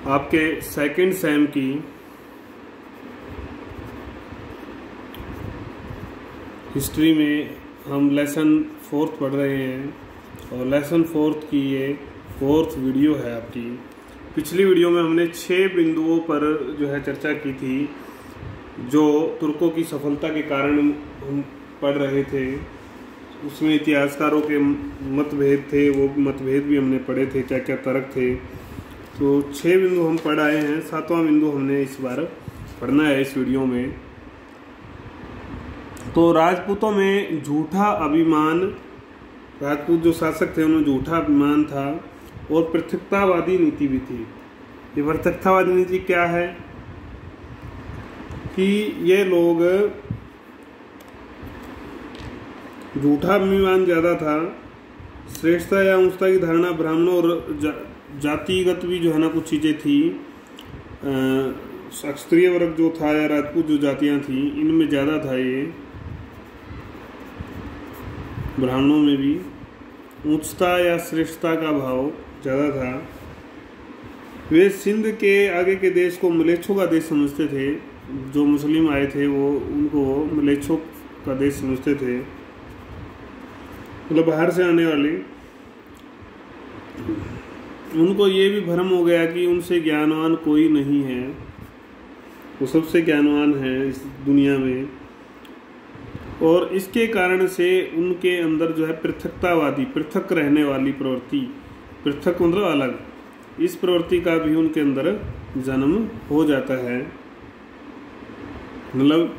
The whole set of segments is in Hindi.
आपके सेकंड सेम की हिस्ट्री में हम लेसन 4 पढ़ रहे हैं और लेसन 4 की ये 4th वीडियो है आपकी। पिछली वीडियो में हमने 6 बिंदुओं पर जो है चर्चा की थी जो तुर्कों की सफलता के कारण हम पढ़ रहे थे। उसमें इतिहासकारों के मतभेद थे, वो मतभेद भी हमने पढ़े थे, क्या क्या तर्क थे। तो 6 बिंदु हम पढ़ आए हैं, 7वां बिंदु हमने इस बार पढ़ना है इस वीडियो में। तो राजपूतों में झूठा अभिमान, राजपूत जो शासक थे उनमें झूठा अभिमान था और पृथकतावादी नीति भी थी। ये पृथकतावादी नीति क्या है कि ये लोग, झूठा अभिमान ज़्यादा था, श्रेष्ठता या ऊंचता की धारणा ब्राह्मणों और जातिगत भी जो है ना कुछ चीज़ें थी। क्षत्रिय वर्ग जो था या राजपूत जो जातियां थी इनमें ज़्यादा था, ये ब्राह्मणों में भी ऊंचता या श्रेष्ठता का भाव ज़्यादा था। वे सिंध के आगे के देश को मलेच्छों का देश समझते थे। जो मुस्लिम आए थे वो उनको मलेच्छों का देश समझते थे, मतलब बाहर से आने वाले। उनको ये भी भ्रम हो गया कि उनसे ज्ञानवान कोई नहीं है, वो सबसे ज्ञानवान है इस दुनिया में। और इसके कारण से उनके अंदर जो है पृथकतावादी, पृथक रहने वाली प्रवृत्ति, पृथक मतलब अलग, इस प्रवृत्ति का भी उनके अंदर जन्म हो जाता है। मतलब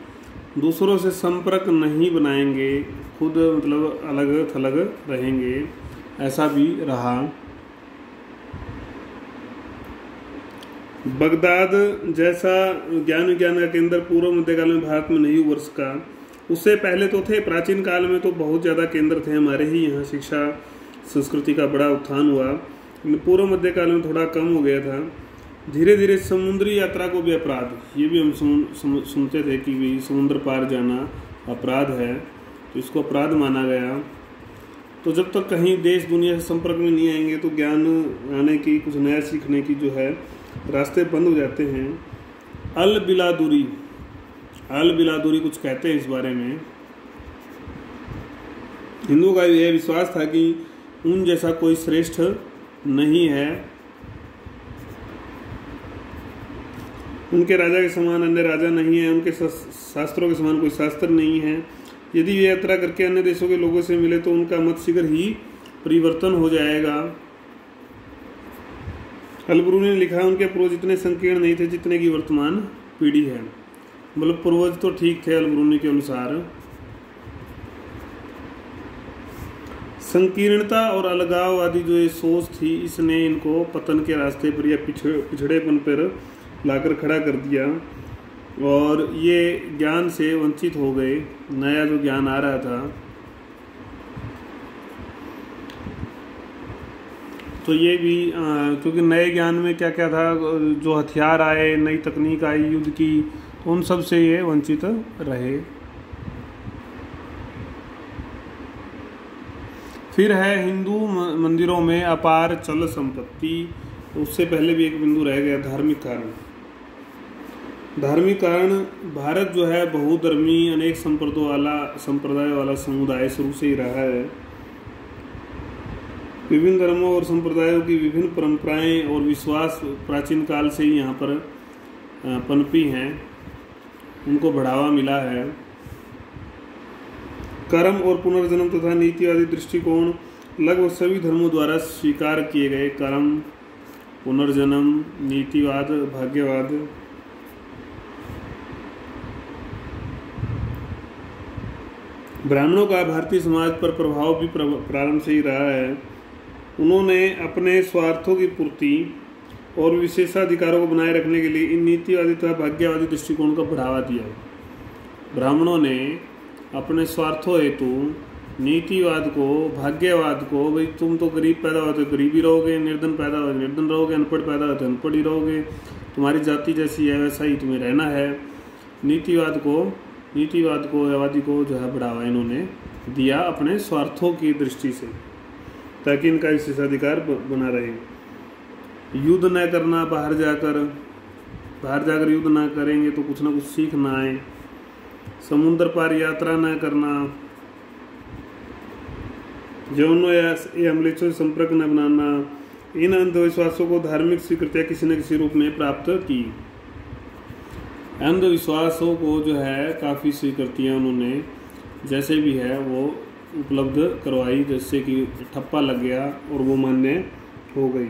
दूसरों से संपर्क नहीं बनाएंगे, खुद मतलब अलग थलग रहेंगे, ऐसा भी रहा। बगदाद जैसा ज्ञान विज्ञान का केंद्र पूर्व मध्यकाल में भारत में नहीं हुआ सका। उससे पहले तो थे, प्राचीन काल में तो बहुत ज़्यादा केंद्र थे हमारे ही यहाँ, शिक्षा संस्कृति का बड़ा उत्थान हुआ। पूर्व मध्यकाल में थोड़ा कम हो गया था। धीरे धीरे समुद्री यात्रा को भी अपराध, ये भी हम सुनते थे कि भी समुद्र पार जाना अपराध है, तो इसको अपराध माना गया। तो जब तक कहीं देश दुनिया से संपर्क में नहीं आएंगे तो ज्ञान आने की, कुछ नया सीखने की जो है रास्ते बंद हो जाते हैं। अल बिलादुरी, अल बिलादुरी कुछ कहते हैं इस बारे में। हिंदुओं का यह विश्वास था कि उन जैसा कोई श्रेष्ठ नहीं है, उनके राजा के समान अन्य राजा नहीं है, उनके शास्त्रों के समान कोई शास्त्र नहीं है। यदि वे यात्रा करके अन्य देशों के लोगों से मिले तो उनका मत शीघ्र ही परिवर्तन हो जाएगा। अलबरूनी ने लिखा, उनके पूर्वज इतने संकीर्ण नहीं थे जितने की वर्तमान पीढ़ी है। मतलब पूर्वज तो ठीक थे अलबरूनी के अनुसार। संकीर्णता और अलगाववादी जो ये सोच थी, इसने इनको पतन के रास्ते पर या पिछड़ेपन पर लाकर खड़ा कर दिया और ये ज्ञान से वंचित हो गए। नया जो ज्ञान आ रहा था तो ये भी क्योंकि नए ज्ञान में क्या क्या था, जो हथियार आए, नई तकनीक आई युद्ध की, उन सब से ये वंचित रहे। फिर है हिंदू मंदिरों में अपार चल संपत्ति। उससे पहले भी एक बिंदु रह गया, धार्मिक कारण। धार्मिक कारण, भारत जो है बहुधर्मी, अनेक संप्रदाय वाला समुदाय शुरू से ही रहा है। विभिन्न धर्मों और संप्रदायों की विभिन्न परंपराएं और विश्वास प्राचीन काल से ही यहाँ पर पनपी हैं, उनको बढ़ावा मिला है। कर्म और पुनर्जन्म तथा नीतिवादी दृष्टिकोण लगभग सभी धर्मों द्वारा स्वीकार किए गए। कर्म, पुनर्जन्म, नीतिवाद, भाग्यवाद। ब्राह्मणों का भारतीय समाज पर प्रभाव भी प्रारंभ से ही रहा है। उन्होंने अपने स्वार्थों की पूर्ति और विशेषाधिकारों को बनाए रखने के लिए इन नीतिवादी तथा भाग्यवादी दृष्टिकोण को बढ़ावा दिया। ब्राह्मणों ने अपने स्वार्थों हेतु नीतिवाद को, भाग्यवाद को, भाई तुम तो गरीब पैदा होते गरीब ही रहोगे, निर्धन पैदा हो निर्धन रहोगे, अनपढ़ पैदा होते अनपढ़ ही रहोगे, तुम्हारी जाति जैसी है वैसा ही तुम्हें रहना है। नीतिवाद को आबादी को जो है बढ़ावा इन्होंने दिया अपने स्वार्थों की दृष्टि से, ताकि इनका विशेषाधिकार बना रहे। युद्ध न करना, बाहर जाकर युद्ध ना करेंगे तो कुछ ना कुछ सीख ना आए, समुद्र पार यात्रा ना करना, यौनों या अम्लेच्छों से संपर्क न बनाना, इन अंधविश्वासों को धार्मिक स्वीकृतियाँ किसी न किसी रूप में प्राप्त की। अंधविश्वासों को जो है काफ़ी स्वीकृतियाँ उन्होंने जैसे भी है वो उपलब्ध करवाई, जैसे कि ठप्पा लग गया और वो मान्य हो गई।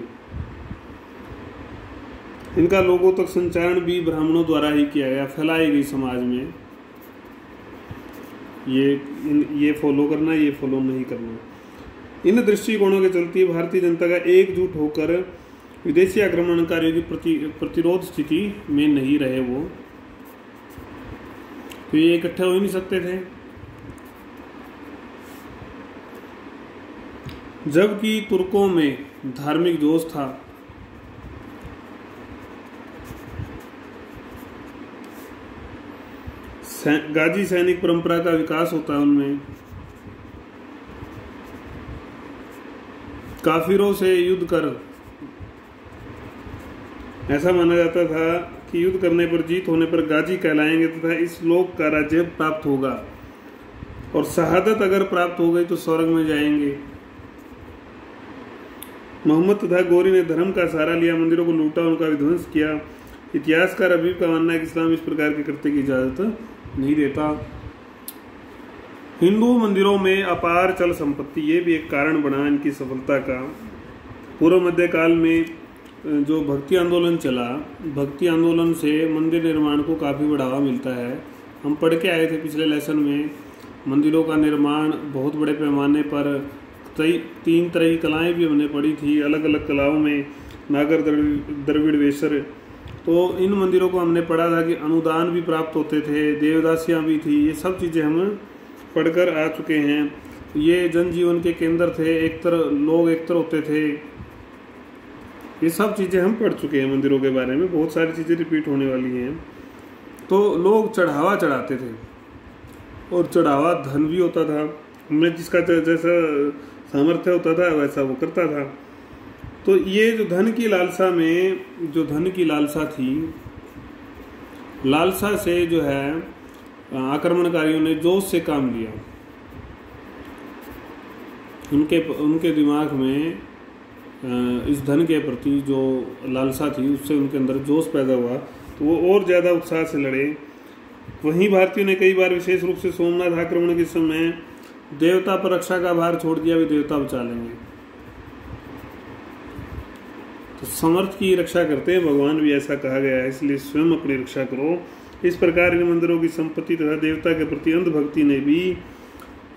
इनका लोगों तक संचारण भी ब्राह्मणों द्वारा ही किया गया, फैलाई गई समाज में, ये फॉलो करना, ये फॉलो नहीं करना। इन दृष्टिकोणों के चलते भारतीय जनता का एकजुट होकर विदेशी आक्रमणकारियों की प्रतिरोध स्थिति में नहीं रहे वो, तो ये इकट्ठे हो ही नहीं सकते थे। जबकि तुर्कों में धार्मिक जोश था, गाजी सैनिक परंपरा का विकास होता है उनमें, काफिरों से युद्ध कर, ऐसा माना जाता था कि युद्ध करने पर, जीत होने पर गाजी कहलाएंगे तथा इस लोक का राज्य प्राप्त होगा, और शहादत अगर प्राप्त हो गई तो स्वर्ग में जाएंगे। मोहम्मद तथा गौरी ने धर्म का सहारा लिया, मंदिरों को लूटा, उनका विध्वंस किया। इतिहासकार अभी का मानना है कि इस्लाम इस प्रकार के कृत्य की इजाजत नहीं देता। हिंदू मंदिरों में अपार चल संपत्ति, ये भी एक कारण बना इनकी सफलता का। पूर्व मध्य काल में जो भक्ति आंदोलन चला, भक्ति आंदोलन से मंदिर निर्माण को काफ़ी बढ़ावा मिलता है। हम पढ़ के आए थे पिछले लेसन में, मंदिरों का निर्माण बहुत बड़े पैमाने पर, 3 तरह की कलाएं भी हमने पढ़ी थी, अलग अलग कलाओं में नागर, द्रविड़, वेसर। तो इन मंदिरों को हमने पढ़ा था कि अनुदान भी प्राप्त होते थे, देवदासियां भी थी, ये सब चीज़ें हम पढ़कर आ चुके हैं। ये जनजीवन के केंद्र थे, लोग एक तरह होते थे, ये सब चीज़ें हम पढ़ चुके हैं मंदिरों के बारे में, बहुत सारी चीज़ें रिपीट होने वाली हैं। तो लोग चढ़ावा चढ़ाते थे और चढ़ावा धन भी होता था, हमें जिसका जैसा सामर्थ्य होता था वैसा वो करता था। तो ये जो धन की लालसा में, जो धन की लालसा थी, लालसा से जो है आक्रमणकारियों ने जोश से काम लिया। उनके दिमाग में इस धन के प्रति जो लालसा थी, उससे उनके अंदर जोश पैदा हुआ, तो वो और ज़्यादा उत्साह से लड़े। वहीं भारतीयों ने कई बार, विशेष रूप से सोमनाथ आक्रमण के समय, देवता पर रक्षा का भार छोड़ दिया, भी देवता बचा लेंगे। तो समर्थ की रक्षा करते हैं भगवान, भी ऐसा कहा गया है, इसलिए स्वयं अपनी रक्षा करो। इस प्रकार इन मंदिरों की संपत्ति तथा देवता के प्रति अंधभक्ति ने भी,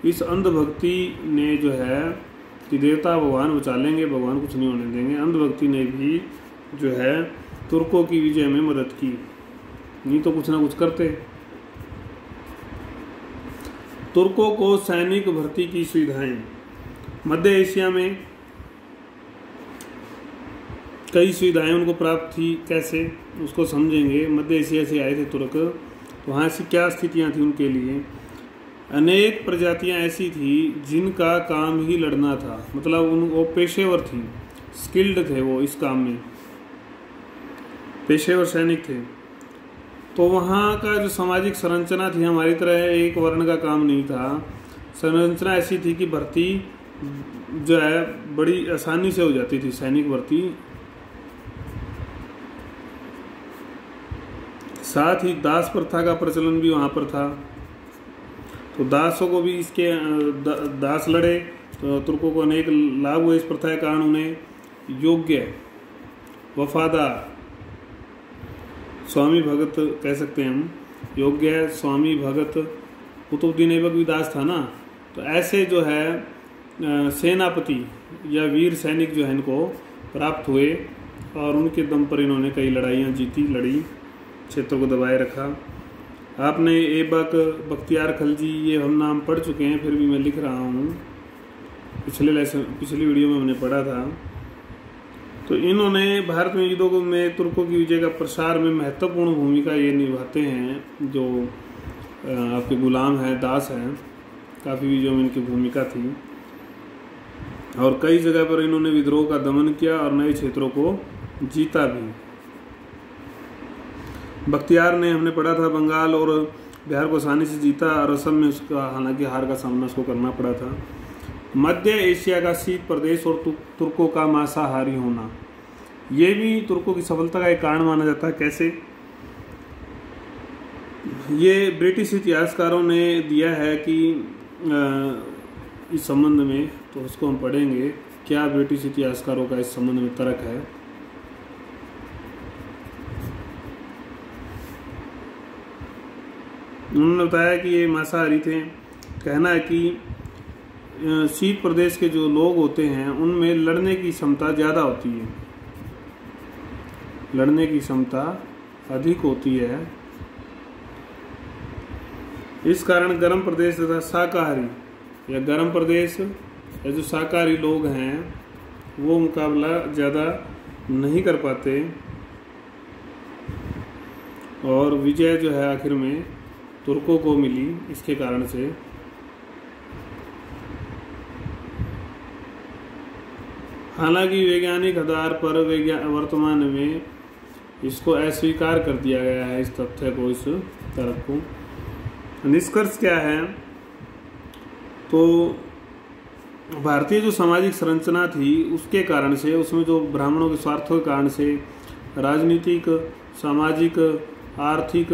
इस अंधभक्ति ने जो है कि देवता भगवान बचा लेंगे, भगवान कुछ नहीं होने देंगे, अंधभक्ति ने भी जो है तुर्कों की विजय में मदद की, नहीं तो कुछ ना कुछ करते। तुर्कों को सैनिक भर्ती की सुविधाएं, मध्य एशिया में कई सुविधाएं उनको प्राप्त थी, कैसे उसको समझेंगे। मध्य एशिया से आए थे तुर्क, तो वहाँ से क्या स्थितियाँ थी उनके लिए। अनेक प्रजातियाँ ऐसी थी जिनका काम ही लड़ना था, मतलब वो पेशेवर थी, स्किल्ड थे वो इस काम में, पेशेवर सैनिक थे। तो वहाँ का जो सामाजिक संरचना थी, हमारी तरह एक वर्ण का काम नहीं था। संरचना ऐसी थी कि भर्ती जो है बड़ी आसानी से हो जाती थी, सैनिक भर्ती। साथ ही दास प्रथा का प्रचलन भी वहाँ पर था, तो दासों को भी इसके दास लड़े, तो तुर्कों को अनेक लाभ हुए इस प्रथा के कारण। उन्हें योग्य, वफादार, स्वामी भगत कह सकते हैं हम, योग्य, स्वामी भगत, कुतुबुद्दीन ऐबक भी दास था ना, तो ऐसे जो है सेनापति या वीर सैनिक जो है इनको प्राप्त हुए, और उनके दम पर इन्होंने कई लड़ाइयाँ जीती, लड़ी, क्षेत्र को दबाए रखा। आपने ऐबक, बख्तियार खलजी, ये हम नाम पढ़ चुके हैं, फिर भी मैं लिख रहा हूँ, पिछली वीडियो में हमने पढ़ा था। तो इन्होंने भारत में युद्धों में तुर्कों की विजय का प्रसार में महत्वपूर्ण भूमिका ये निभाते हैं। जो आपके गुलाम हैं, दास हैं, काफ़ी विजयों में इनकी भूमिका थी, और कई जगह पर इन्होंने विद्रोह का दमन किया और नए क्षेत्रों को जीता भी। बख्तियार ने, हमने पढ़ा था, बंगाल और बिहार को आसानी से जीता और असम में उसका हालांकि हार का सामना उसको करना पड़ा था। मध्य एशिया का शीत प्रदेश और तुर्कों का मांसाहारी होना, ये भी तुर्कों की सफलता का एक कारण माना जाता है। कैसे? ये ब्रिटिश इतिहासकारों ने दिया है कि इस संबंध में, तो उसको हम पढ़ेंगे क्या ब्रिटिश इतिहासकारों का इस संबंध में तर्क है। उन्होंने बताया कि ये मांसाहारी थे। कहना है कि शीत प्रदेश के जो लोग होते हैं उनमें लड़ने की क्षमता ज़्यादा होती है, लड़ने की क्षमता अधिक होती है। इस कारण गर्म प्रदेश तथा शाकाहारी या गर्म प्रदेश या जो शाकाहारी लोग हैं वो मुकाबला ज़्यादा नहीं कर पाते और विजय जो है आखिर में तुर्कों को मिली इसके कारण से। हालांकि वैज्ञानिक आधार पर वर्तमान में इसको अस्वीकार कर दिया गया है, इस तथ्य को, इस तर्क को। निष्कर्ष क्या है? तो भारतीय जो सामाजिक संरचना थी उसके कारण से, उसमें जो ब्राह्मणों के स्वार्थों के कारण से राजनीतिक, सामाजिक, आर्थिक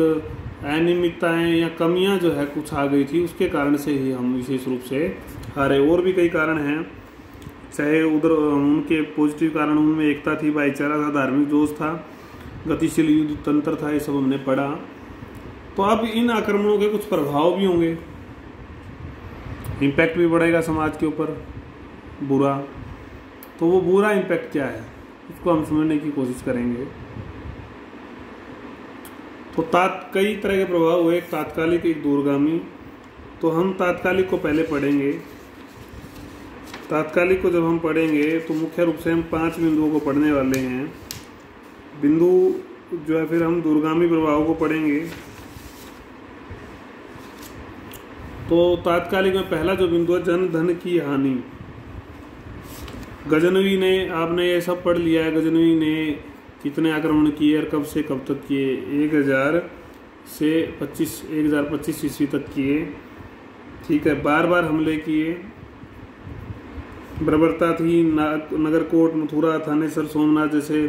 अनियमितताएं या कमियां जो है कुछ आ गई थी, उसके कारण से ही हम विशेष रूप से हारे। और भी कई कारण हैं, चाहे उधर उनके पॉजिटिव कारण, उनमें एकता थी, भाईचारा था, धार्मिक जोश था, गतिशील युद्ध तंत्र था, ये सब हमने पढ़ा। तो अब इन आक्रमणों के कुछ प्रभाव भी होंगे, इम्पैक्ट भी बढ़ेगा समाज के ऊपर बुरा। तो वो बुरा इम्पैक्ट क्या है उसको हम समझने की कोशिश करेंगे। तो कई तरह के प्रभाव हुए, एक तात्कालिक, एक दूरगामी। तो हम तात्कालिक को पहले पढ़ेंगे। तात्कालिक को जब हम पढ़ेंगे तो मुख्य रूप से हम 5 बिंदुओं को पढ़ने वाले हैं। बिंदु जो है, फिर हम दूरगामी प्रभाव को पढ़ेंगे। तो तात्कालिक में पहला जो बिंदु है, जन धन की हानि। गजनवी ने, आपने ये सब पढ़ लिया है, गजनवी ने कितने आक्रमण किए और कब से कब तक किए? 1025 ईस्वी तक किए, ठीक है। बार बार हमले किए, बर्बरता थी, नगरकोट, मथुरा, थानेसर, सोमनाथ जैसे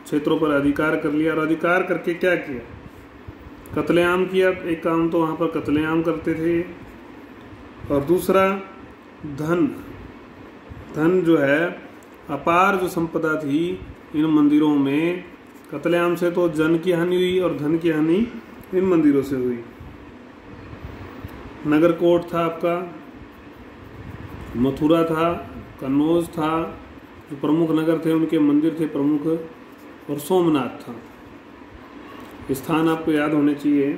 क्षेत्रों पर अधिकार कर लिया। और अधिकार करके क्या किया? कत्लेआम किया। एक काम तो वहाँ पर कत्लेआम करते थे, और दूसरा धन जो है, अपार जो संपदा थी इन मंदिरों में, कत्लेआम से तो जन की हानि हुई और धन की हानि इन मंदिरों से हुई। नगरकोट था आपका, मथुरा था, कन्नौज था, जो प्रमुख नगर थे उनके मंदिर थे प्रमुख, और सोमनाथ था। स्थान आपको याद होने चाहिए।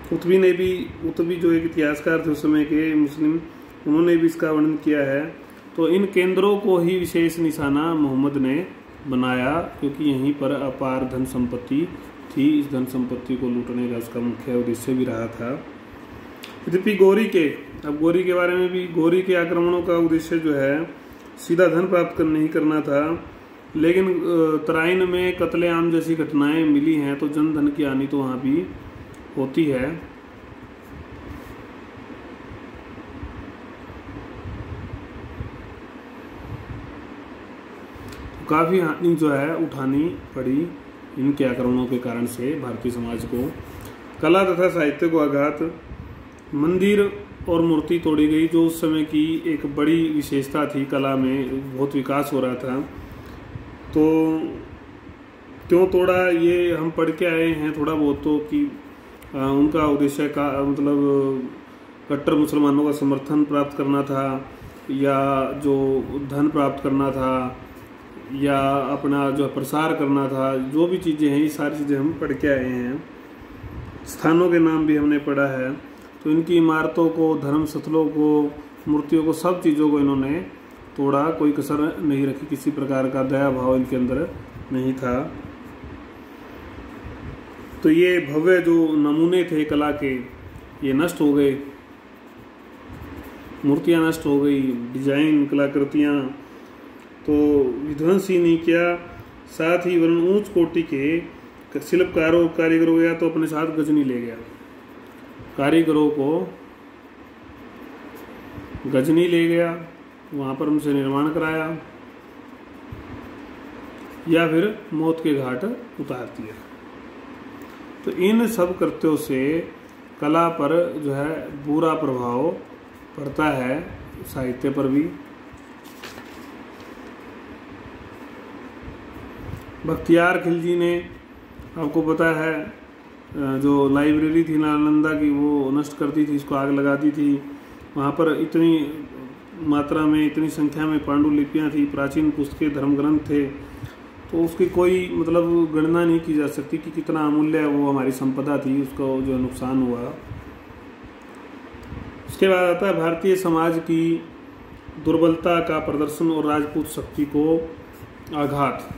कुतुबी जो एक इतिहासकार थे उस समय के मुस्लिम, उन्होंने भी इसका वर्णन किया है। तो इन केंद्रों को ही विशेष निशाना मोहम्मद ने बनाया, क्योंकि यहीं पर अपार धन संपत्ति थी। इस धन संपत्ति को लूटने का उसका मुख्य उद्देश्य भी रहा था। यद्यपि गौरी के बारे में भी, गौरी के आक्रमणों का उद्देश्य जो है सीधा धन प्राप्त नहीं करना था, लेकिन तराइन में कत्लेआम जैसी घटनाएं मिली हैं, तो जन धन की हानि तो वहाँ भी होती है। काफ़ी हानि जो है उठानी पड़ी इनके आक्रमणों के कारण से भारतीय समाज को। कला तथा साहित्य को आघात, मंदिर और मूर्ति तोड़ी गई, जो उस समय की एक बड़ी विशेषता थी। कला में बहुत विकास हो रहा था, तो क्यों तोड़ा ये हम पढ़ के आए हैं थोड़ा बहुत, तो कि उनका उद्देश्य का मतलब कट्टर मुसलमानों का समर्थन प्राप्त करना था, या जो धन प्राप्त करना था, या अपना जो प्रसार करना था। जो भी चीज़ें हैं ये सारी चीज़ें हम पढ़ के आए हैं। स्थानों के नाम भी हमने पढ़ा है। तो इनकी इमारतों को, धर्मस्थलों को, मूर्तियों को, सब चीज़ों को इन्होंने तोड़ा, कोई कसर नहीं रखी, किसी प्रकार का दया भाव इनके अंदर नहीं था। तो ये भव्य जो नमूने थे कला के, ये नष्ट हो गए, मूर्तियाँ नष्ट हो गई, डिजाइन, कलाकृतियाँ। तो विध्वंस ही नहीं किया, साथ ही वरन ऊंच कोटि के शिल्पकारों कारीगरों गया तो अपने साथ गजनी ले गया। कारीगरों को गजनी ले गया, वहाँ पर उनसे निर्माण कराया या फिर मौत के घाट उतार दिया। तो इन सब कृत्यों से कला पर जो है बुरा प्रभाव पड़ता है, साहित्य पर भी। बख्तियार खिलजी ने, आपको पता है, जो लाइब्रेरी थी नालंदा की वो नष्ट कर दी थी, इसको आग लगा दी थी। वहाँ पर इतनी मात्रा में, इतनी संख्या में पांडुलिपियाँ थी, प्राचीन पुस्तकें, धर्म ग्रंथ थे, तो उसकी कोई मतलब गणना नहीं की जा सकती कि कितना अमूल्य वो हमारी संपदा थी, उसको जो नुकसान हुआ। उसके बाद आता है भारतीय समाज की दुर्बलता का प्रदर्शन और राजपूत शक्ति को आघात।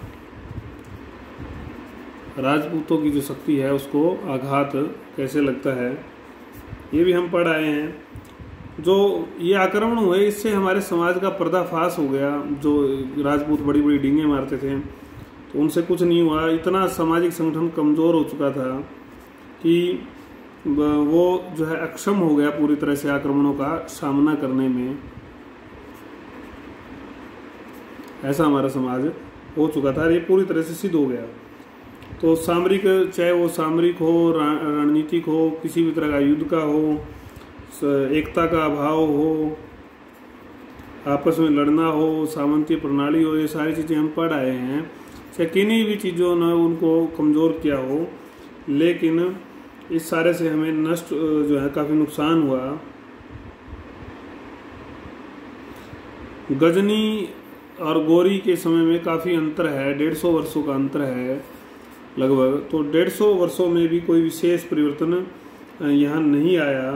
राजपूतों की जो शक्ति है उसको आघात कैसे लगता है, ये भी हम पढ़ आए हैं। जो ये आक्रमण हुए इससे हमारे समाज का पर्दाफाश हो गया। जो राजपूत बड़ी बड़ी डींगे मारते थे तो उनसे कुछ नहीं हुआ। इतना सामाजिक संगठन कमज़ोर हो चुका था कि वो जो है अक्षम हो गया पूरी तरह से आक्रमणों का सामना करने में। ऐसा हमारा समाज हो चुका था, ये पूरी तरह से सिद्ध हो गया। तो सामरिक, चाहे वो सामरिक हो, रणनीतिक हो, किसी भी तरह का युद्ध का हो, एकता का अभाव हो, आपस में लड़ना हो, सामंती प्रणाली हो, ये सारी चीज़ें हम पढ़ आए हैं। चाहे किन्हीं भी चीज़ों ने उनको कमज़ोर किया हो, लेकिन इस सारे से हमें नष्ट जो है काफ़ी नुकसान हुआ। गजनी और गौरी के समय में काफ़ी अंतर है, 150 वर्षों का अंतर है लगभग। तो 150 वर्षों में भी कोई विशेष परिवर्तन यहाँ नहीं आया।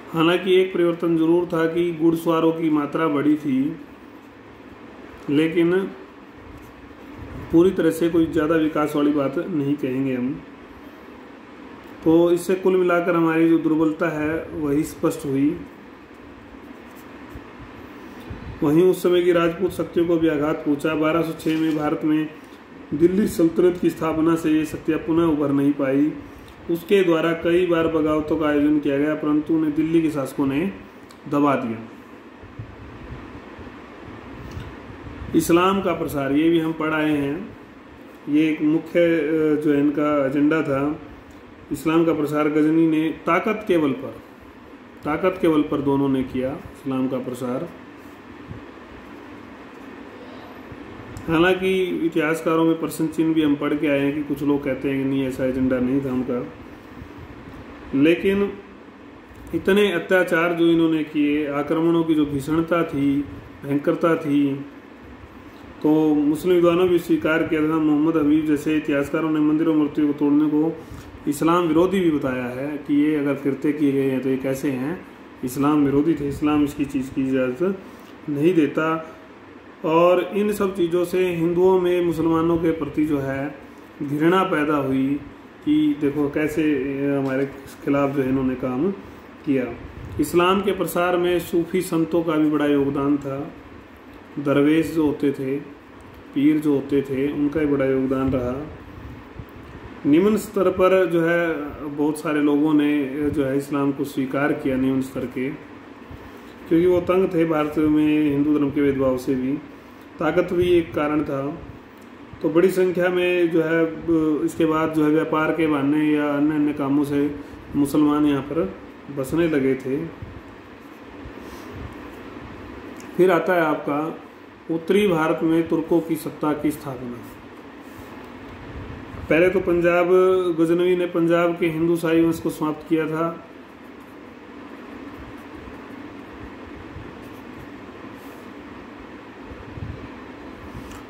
हालांकि एक परिवर्तन जरूर था कि घुड़सवारों की मात्रा बढ़ी थी, लेकिन पूरी तरह से कोई ज़्यादा विकास वाली बात नहीं कहेंगे हम। तो इससे कुल मिलाकर हमारी जो दुर्बलता है वही स्पष्ट हुई। वहीं उस समय की राजपूत शक्तियों को भी आघात पहुंचा। 1206 में भारत में दिल्ली सल्तनत की स्थापना से ये शक्तियाँ पुनः उभर नहीं पाई। उसके द्वारा कई बार बगावतों का आयोजन किया गया, परंतु उन्हें दिल्ली के शासकों ने दबा दिया। इस्लाम का प्रसार, ये भी हम पढ़ आए हैं। ये एक मुख्य जो है इनका एजेंडा था। इस्लाम का प्रसार गजनी ने ताकत के बल पर दोनों ने किया इस्लाम का प्रसार। हालांकि इतिहासकारों में प्रश्न चिन्ह भी हम पढ़ के आए हैं कि कुछ लोग कहते हैं कि नहीं, ऐसा एजेंडा नहीं था उनका। लेकिन इतने अत्याचार जो इन्होंने किए, आक्रमणों की जो भीषणता थी, भयंकरता थी, तो मुस्लिम विद्वानों भी स्वीकार किया था। मोहम्मद हबीब जैसे इतिहासकारों ने मंदिरों मूर्तियों को तोड़ने को इस्लाम विरोधी भी बताया है कि ये अगर कृत्य किए गए हैं तो ये कैसे हैं, इस्लाम विरोधी थे, इस्लाम इसकी चीज़ की इजाज़त नहीं देता। और इन सब चीज़ों से हिंदुओं में मुसलमानों के प्रति जो है घृणा पैदा हुई कि देखो कैसे हमारे खिलाफ जो है इन्होंने काम किया। इस्लाम के प्रसार में सूफी संतों का भी बड़ा योगदान था। दरवेश जो होते थे, पीर जो होते थे, उनका भी बड़ा योगदान रहा। निम्न स्तर पर जो है बहुत सारे लोगों ने जो है इस्लाम को स्वीकार किया, निम्न स्तर के, क्योंकि वो तंग थे भारत में हिंदू धर्म के भेदभाव से भी। ताकत भी एक कारण था। तो बड़ी संख्या में जो है इसके बाद जो है व्यापार के बहाने या अन्य अन्य कामों से मुसलमान यहाँ पर बसने लगे थे। फिर आता है आपका उत्तरी भारत में तुर्कों की सत्ता की स्थापना। पहले तो पंजाब, गजनवी ने पंजाब के हिंदू शाही वंश को समाप्त किया था।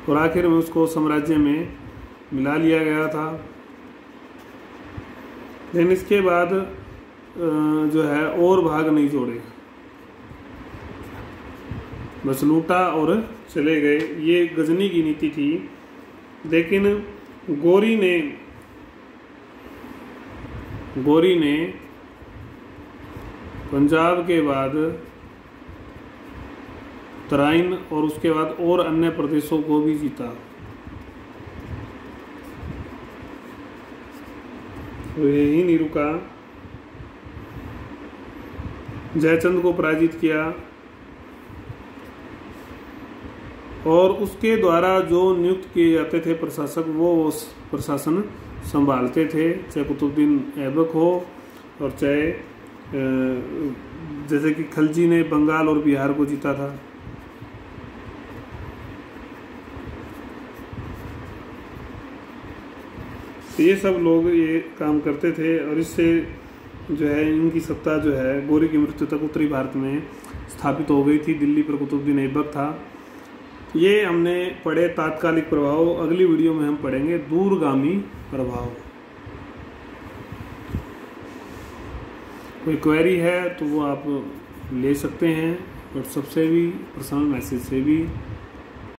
और आखिर में उसको साम्राज्य में मिला लिया गया था। लेकिन इसके बाद जो है और भाग नहीं जोड़े, बस लूटा और चले गए। ये गजनी की नीति थी। लेकिन गौरी ने पंजाब के बाद तराइन और उसके बाद और अन्य प्रदेशों को भी जीता। तो यही नहीं रुका, जयचंद को पराजित किया और उसके द्वारा जो नियुक्त किए जाते थे प्रशासक वो उस प्रशासन संभालते थे, चाहे कुतुबुद्दीन ऐबक हो और चाहे जैसे कि खलजी ने बंगाल और बिहार को जीता था। तो ये सब लोग ये काम करते थे और इससे जो है इनकी सत्ता जो है गौरी की मृत्यु तक उत्तरी भारत में स्थापित हो गई थी। दिल्ली पर कुतुबुद्दीन ऐबक था। ये हमने पढ़े तात्कालिक प्रभाव, अगली वीडियो में हम पढ़ेंगे दूरगामी प्रभाव। कोई क्वेरी है तो वो आप ले सकते हैं व्हाट्सएप से भी, पर्सनल मैसेज से भी।